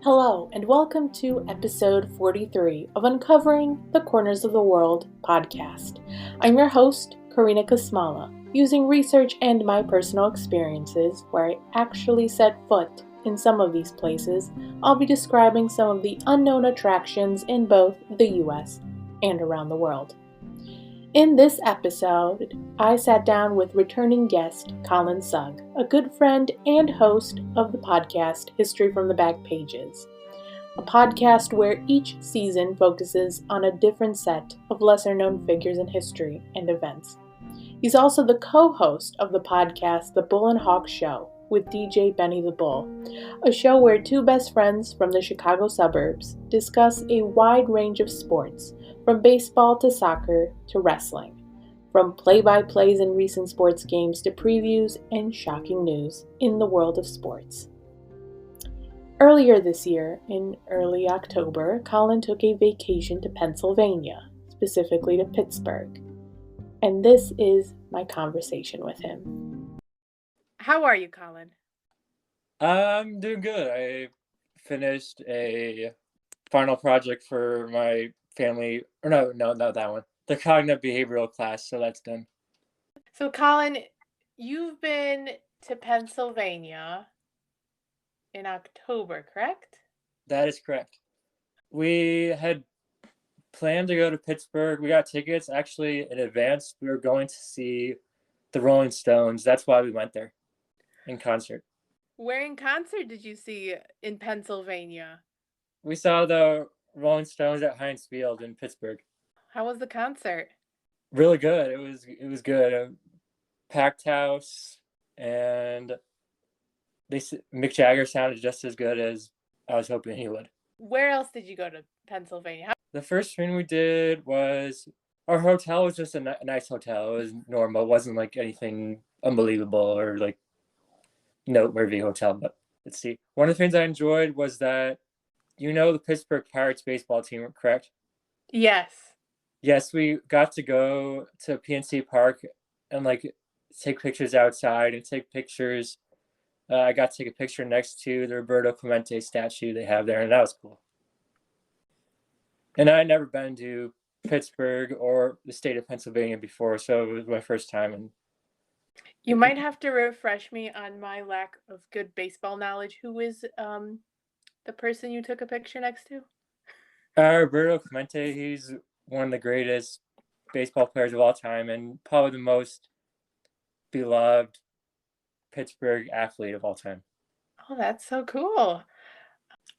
Hello, and welcome to episode 43 of Uncovering the Corners of the World podcast. I'm your host, Karina Kasmala, using research and my personal experiences where I actually set foot in some of these places. I'll be describing some of the unknown attractions in both the US and around the world. In this episode, I sat down with returning guest Collin Sugg, a good friend and host of the podcast History from the Back Pages, a podcast where each season focuses on a different set of lesser-known figures in history and events. He's also the co-host of the podcast The Bull and Hawk Show with DJ Benny the Bull, a show where two best friends from the Chicago suburbs discuss a wide range of sports, from baseball to soccer to wrestling, from play-by-plays in recent sports games to previews and shocking news in the world of sports. Earlier this year, in early October, Collin took a vacation to Pennsylvania, specifically to Pittsburgh, and this is my conversation with him. How are you, Collin? I'm doing good. I finished a final project for my family, or no, not that one. The cognitive behavioral class, so that's done. So, Collin, you've been to Pennsylvania in October, correct? That is correct. We had planned to go to Pittsburgh. We got tickets actually in advance. We were going to see the Rolling Stones. That's why we went there in concert. Where in concert did you see in Pennsylvania? We saw the Rolling Stones at Heinz Field in Pittsburgh. How was the concert? Really good. It was good. A packed house, and Mick Jagger sounded just as good as I was hoping he would. Where else did you go to Pennsylvania? The first thing we did was, our hotel was just a nice hotel. It was normal. It wasn't like anything unbelievable or like noteworthy hotel. But let's see. One of the things I enjoyed was that, the Pittsburgh Pirates baseball team, correct? Yes. Yes, we got to go to PNC Park and take pictures outside and take pictures. I got to take a picture next to the Roberto Clemente statue they have there, and that was cool. And I had never been to Pittsburgh or the state of Pennsylvania before, so it was my first time. And you might have to refresh me on my lack of good baseball knowledge. Who is the person you took a picture next to? Roberto Clemente, he's one of the greatest baseball players of all time and probably the most beloved Pittsburgh athlete of all time. Oh, that's so cool.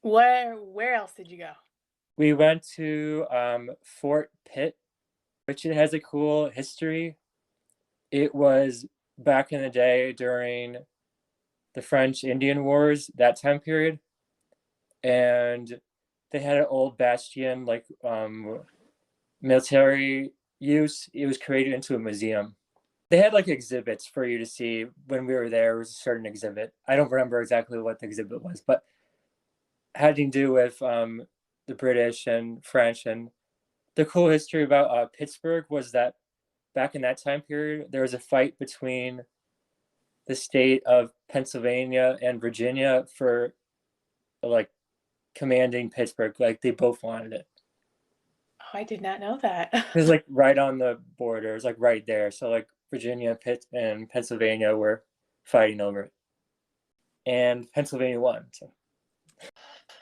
Where else did you go? We went to Fort Pitt, which it has a cool history. It was back in the day during the French Indian Wars, that time period. And they had an old bastion, military use. It was created into a museum. They had exhibits for you to see when we were there. It was a certain exhibit. I don't remember exactly what the exhibit was, but had to do with the British and French. And the cool history about Pittsburgh was that back in that time period, there was a fight between the state of Pennsylvania and Virginia for commanding Pittsburgh. They both wanted it. Oh, I did not know that. It was right on the border. It was right there. So Virginia, Pitt, and Pennsylvania were fighting over it, and Pennsylvania won. So,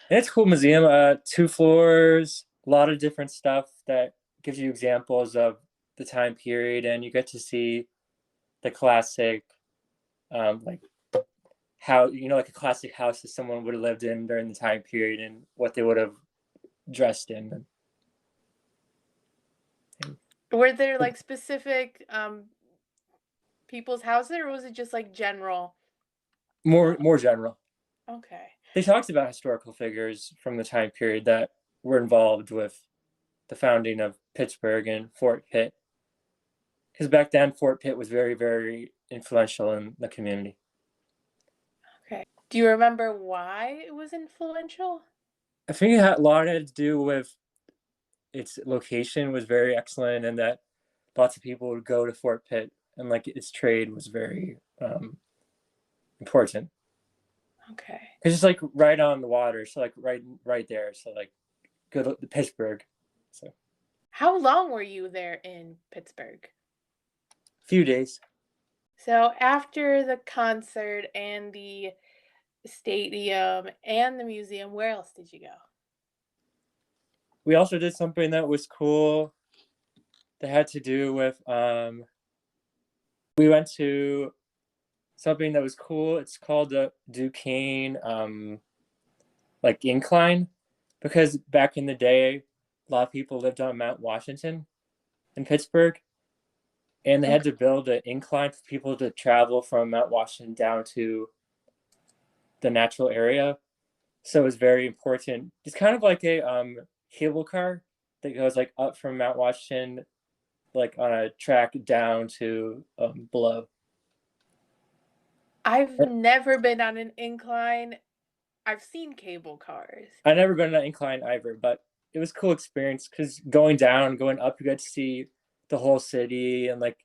and it's a cool museum. 2 floors, a lot of different stuff that gives you examples of the time period, and you get to see the classic, how a classic house that someone would have lived in during the time period and what they would have dressed in. Were there specific people's houses, or was it just general? More general. Okay. They talked about historical figures from the time period that were involved with the founding of Pittsburgh and Fort Pitt. Because back then, Fort Pitt was very, very influential in the community. Okay. Do you remember why it was influential? I think a lot had to do with its location was very excellent, and that lots of people would go to Fort Pitt, and its trade was very important. Okay. Because it's like right on the water, so like right there. So like go to Pittsburgh. So How long were you there in Pittsburgh? few days. So after the concert and the stadium and the museum, where else did you go? We also did something that was cool that had to do with we went to something that was cool. It's called the Duquesne like incline, because back in the day a lot of people lived on Mount Washington in Pittsburgh, and they had Okay. to build an incline for people to travel from Mount Washington down to the natural area. So it was very important. It's kind of like a cable car that goes like up from Mount Washington, like on a track down to below. I've never been on an incline. I've seen cable cars. I never been on an incline either, but it was a cool experience because going down, going up, you get to see the whole city and like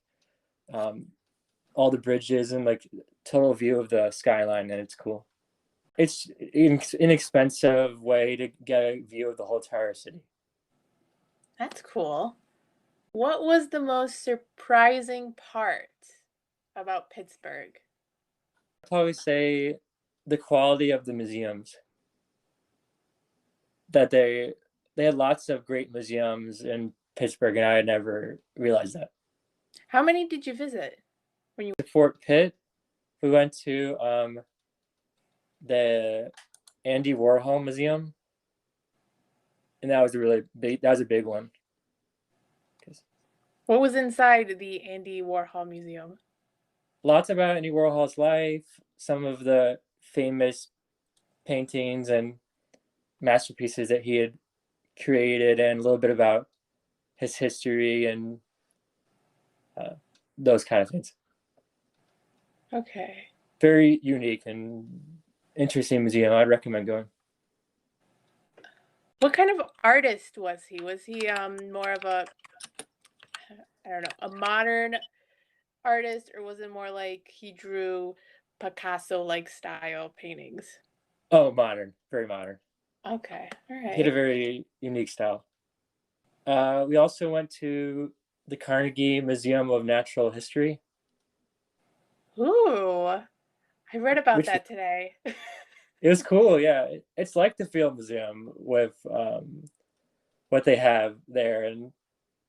um, all the bridges and like total view of the skyline, and it's cool. It's an inexpensive way to get a view of the whole entire city. That's cool. What was the most surprising part about Pittsburgh? I'd probably say the quality of the museums. That they had lots of great museums in Pittsburgh, and I had never realized that. How many did you visit when you Fort Pitt, we went to the Andy Warhol Museum, and that was a really big. That was a big one. What was inside the Andy Warhol Museum? Lots about Andy Warhol's life, some of the famous paintings and masterpieces that he had created, and a little bit about his history and uh, those kind of things. Okay. Very unique and interesting museum. I'd recommend going. What kind of artist was he? Was he more of a, I don't know, a modern artist, or was it more like he drew Picasso-like style paintings? Oh, modern, very modern. Okay. All He had a right. very unique style. We also went to the Carnegie Museum of Natural History, Ooh, I read about which that today. it was cool. Yeah, it's like the Field Museum with what they have there, and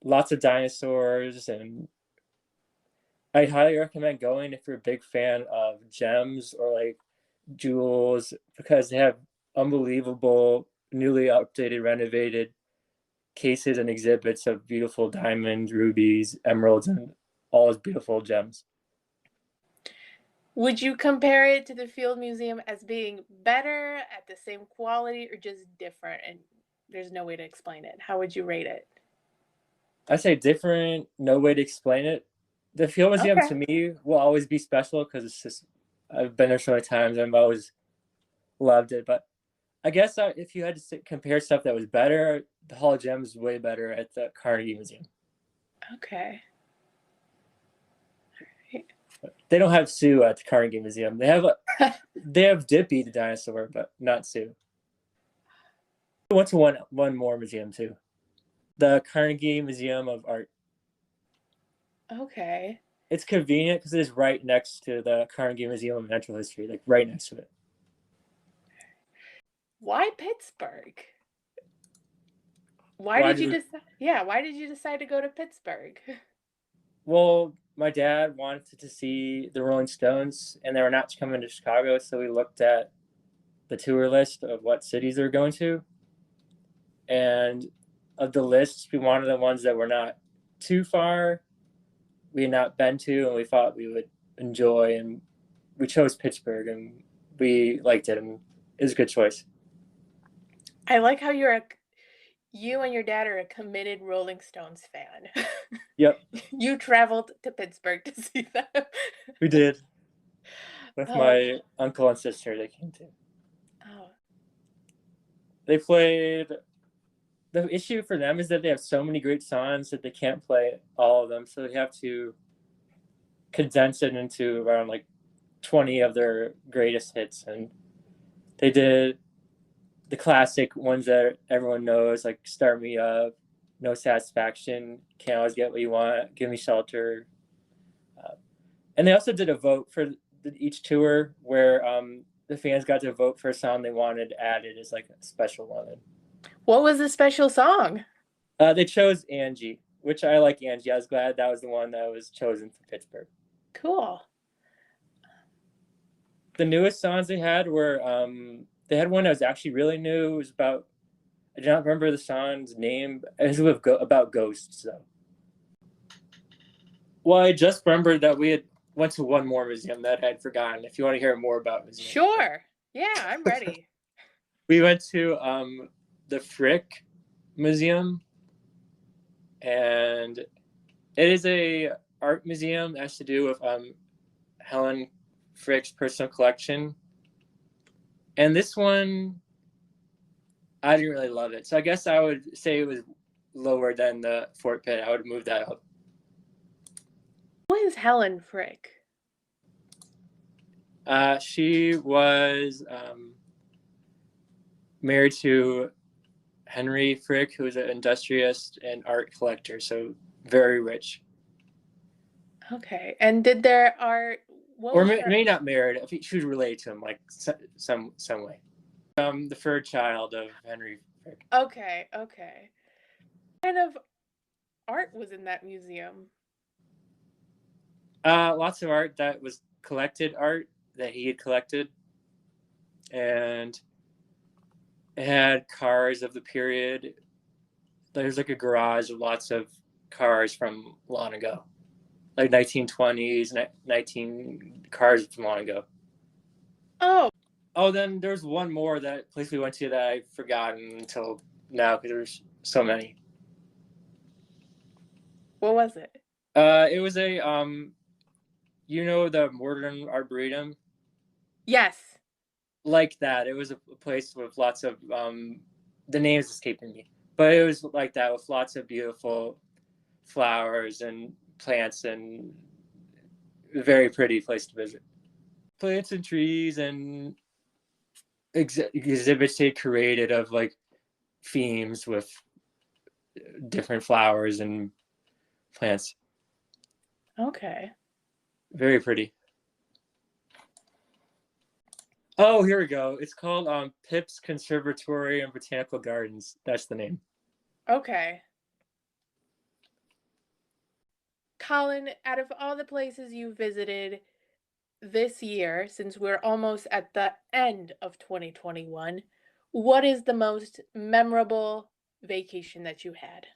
lots of dinosaurs. And I highly recommend going if you're a big fan of gems or like jewels, because they have unbelievable, newly updated, renovated cases and exhibits of beautiful diamonds, rubies, emeralds, and all those beautiful gems. Would you compare it to the Field Museum as being better, at the same quality, or just different? And there's no way to explain it. How would you rate it? I say different, no way to explain it. The Field Museum Okay. to me will always be special because it's just, I've been there so many times and I've always loved it. But I guess if you had to compare stuff that was better, the Hall of Gems is way better at the Carnegie Museum. Okay. They don't have Sue at the Carnegie Museum. They have Dippy the dinosaur, but not Sue. I went to one more museum too, the Carnegie Museum of Art. Okay. It's convenient because it is right next to the Carnegie Museum of Natural History, like right next to it. Why Pittsburgh? Why Why did you did decide? Yeah, why did you decide to go to Pittsburgh? Well, my dad wanted to see the Rolling Stones, and they were not coming to Chicago, so we looked at the tour list of what cities they're going to, and of the lists, we wanted the ones that were not too far, we had not been to, and we thought we would enjoy, and we chose Pittsburgh, and we liked it, and it was a good choice. I like how you and your dad are a committed Rolling Stones fan. Yep, You traveled to Pittsburgh to see them. we did with Oh, my uncle and sister. They came too. oh, They played. The issue for them is that they have so many great songs that they can't play all of them, so they have to condense it into around like 20 of their greatest hits, and They did the classic ones that everyone knows, like Start Me Up, No Satisfaction, Can't Always Get What You Want, Give Me Shelter. And they also did a vote for each tour where the fans got to vote for a song they wanted added as like a special one. What was the special song? They chose Angie, which I like Angie. I was glad that was the one that was chosen for Pittsburgh. Cool. The newest songs they had were they had one that was actually really new. It was about, I do not remember the song's name. It was about ghosts though. Well, I just remembered that we had went to one more museum that I had forgotten. If you want to hear more about museums. Sure. Yeah, I'm ready. We went to the Frick Museum, and it is a art museum that has to do with Helen Frick's personal collection. And this one, I didn't really love it. So I guess I would say it was lower than the Fort Pitt. I would move that up. Who is Helen Frick? She was married to Henry Frick, who was an industrialist and art collector, so very rich. Okay. And did their art... Or maybe not married. I think she was related to him, like some way. The third child of Henry Frick. Okay. What kind of art was in that museum? Lots of art that was collected art that he had collected. And it had cars of the period. There's like a garage of lots of cars from long ago. Like 1920s, 19 cars from long ago. Oh, then there's one more that place we went to that I've forgotten until now because there's so many. What was it? It was a you know the Modern Arboretum? Yes. Like that. It was a place with lots of the name's escaping me, but it was like that with lots of beautiful flowers and plants and a very pretty place to visit. Plants and trees and exhibits they created of like themes with different flowers and plants. Okay. Very pretty. Oh, here we go. It's called Pipp's Conservatory and Botanical Gardens. That's the name. Okay. Collin, out of all the places you visited this year, since we're almost at the end of 2021, what is the most memorable vacation that you had?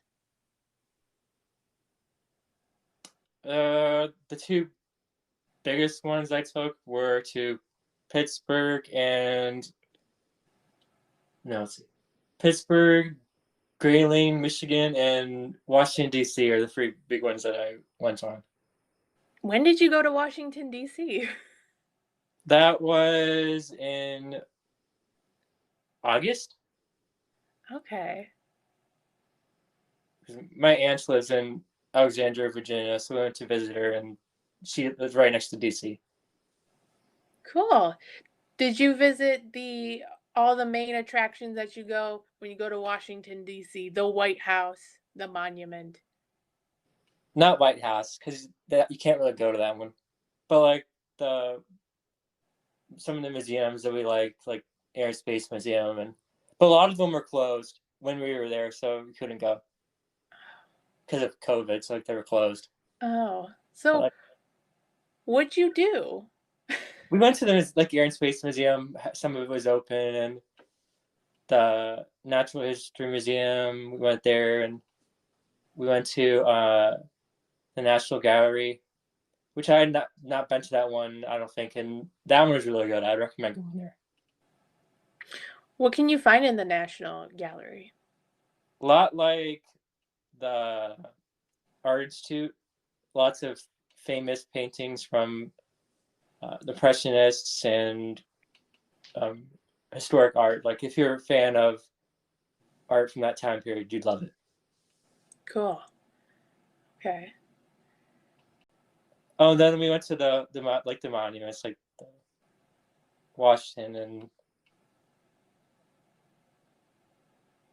The two biggest ones I took were to Pittsburgh and Pittsburgh, Grayling, Michigan, and Washington, D.C. are the three big ones that I went on. When did you go to Washington, D.C.? That was in August. Okay. My aunt lives in Alexandria, Virginia, so we went to visit her, and she lives right next to D.C. Cool. Did you visit all the main attractions that you go when you go to Washington, D.C.? The White House, the monument? Not White House, because you can't really go to that one. But like some of the museums that we like Air and Space Museum, but a lot of them were closed when we were there, so we couldn't go because of COVID. So like they were closed. Oh, so what'd you do? We went to the Air and Space Museum. Some of it was open, and the Natural History Museum. We went there, and we went to the National Gallery, which I had not been to that one, I don't think, and that one was really good. I'd recommend going there. What can you find in the National Gallery? A lot like the Art Institute, lots of famous paintings from the Impressionists and historic art. Like if you're a fan of art from that time period, you'd love it. Cool. Okay. Oh, and then we went to the monuments, like the Washington and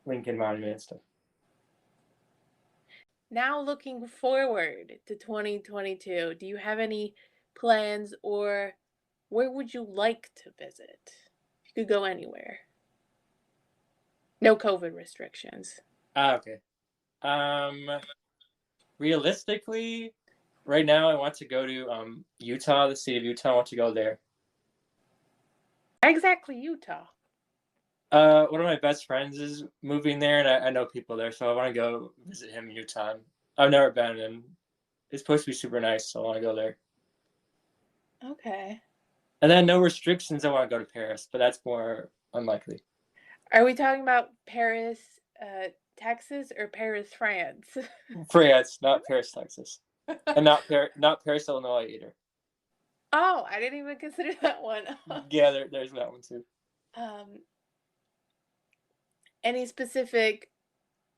Lincoln Monument and stuff. Now looking forward to 2022, do you have any plans, or where would you like to visit? You could go anywhere. No COVID restrictions. Okay. Realistically, right now I want to go to Utah, the state of Utah. I want to go there. Exactly, Utah. One of my best friends is moving there, and I know people there, so I want to go visit him in Utah. I've never been, and it's supposed to be super nice, so I want to go there. Okay. And then no restrictions, I want to go to Paris, but that's more unlikely. Are we talking about Paris, Texas, or Paris, France? France, not Paris, Texas, and not Paris, Illinois either. Oh, I didn't even consider that one. Yeah, there's that one too. Any specific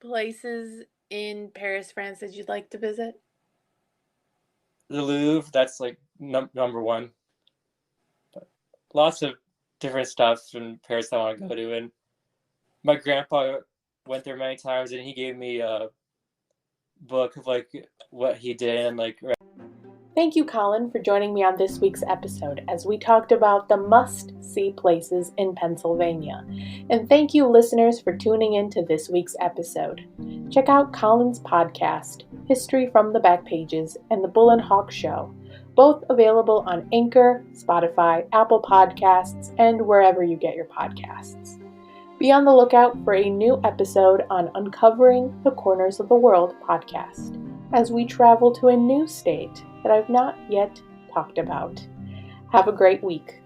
places in Paris, France that you'd like to visit? The Louvre, that's like number one. But lots of different stuff in Paris I want to go to, and my grandpa went there many times, and he gave me a book of like what he did and like. Thank you, Collin, for joining me on this week's episode as we talked about the must-see places in Pennsylvania. And thank you, listeners, for tuning in to this week's episode. Check out Collin's podcast, History from the Back Pages, and The Bull and Hawk Show, both available on Anchor, Spotify, Apple Podcasts, and wherever you get your podcasts. Be on the lookout for a new episode on Uncovering the Corners of the World podcast as we travel to a new state that I've not yet talked about. Have a great week.